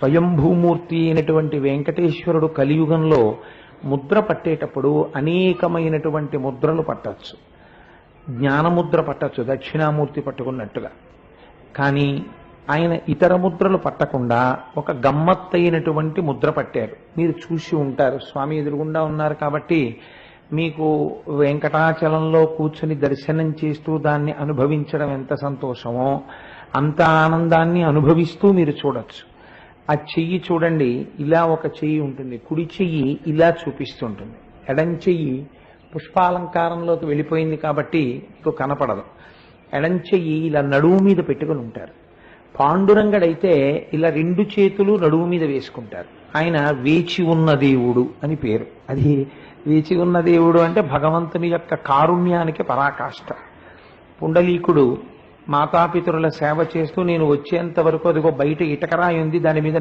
స్వయంభూమూర్తి అయినటువంటి వెంకటేశ్వరుడు కలియుగంలో ముద్ర పట్టేటప్పుడు అనేకమైనటువంటి ముద్రలు పట్టచ్చు. జ్ఞానముద్ర పట్టచ్చు, దక్షిణామూర్తి పట్టుకున్నట్టుగా. కానీ ఆయన ఇతర ముద్రలు పట్టకుండా ఒక గమ్మత్తైనటువంటి ముద్ర పట్టారు. మీరు చూసి ఉంటారు, స్వామి ఎదురుగుండా ఉన్నారు కాబట్టి మీకు వెంకటాచలంలో కూర్చుని దర్శనం చేస్తూ దాన్ని అనుభవించడం ఎంత సంతోషమో అంత ఆనందాన్ని అనుభవిస్తూ మీరు చూడొచ్చు. ఆ చెయ్యి చూడండి, ఇలా ఒక చెయ్యి ఉంటుంది, కుడి చెయ్యి ఇలా చూపిస్తుంటుంది, ఎడం చెయ్యి పుష్పాలంకారంలోకి వెళ్ళిపోయింది కాబట్టి మీకు కనపడదు. ఎడం చెయ్యి ఇలా నడుము మీద పెట్టుకుని ఉంటారు. పాండురంగడైతే ఇలా రెండు చేతులు నడుము మీద వేసుకుంటారు. ఆయన వేచి ఉన్న దేవుడు అని పేరు. అది వేచి ఉన్న దేవుడు అంటే భగవంతుని యొక్క కారుణ్యానికి పరాకాష్ఠ. పుండలీకుడు మాతాపితరుల సేవ చేస్తూ నేను వచ్చేంత వరకు అదిగో బయట ఇటకరాయి ఉంది, దాని మీద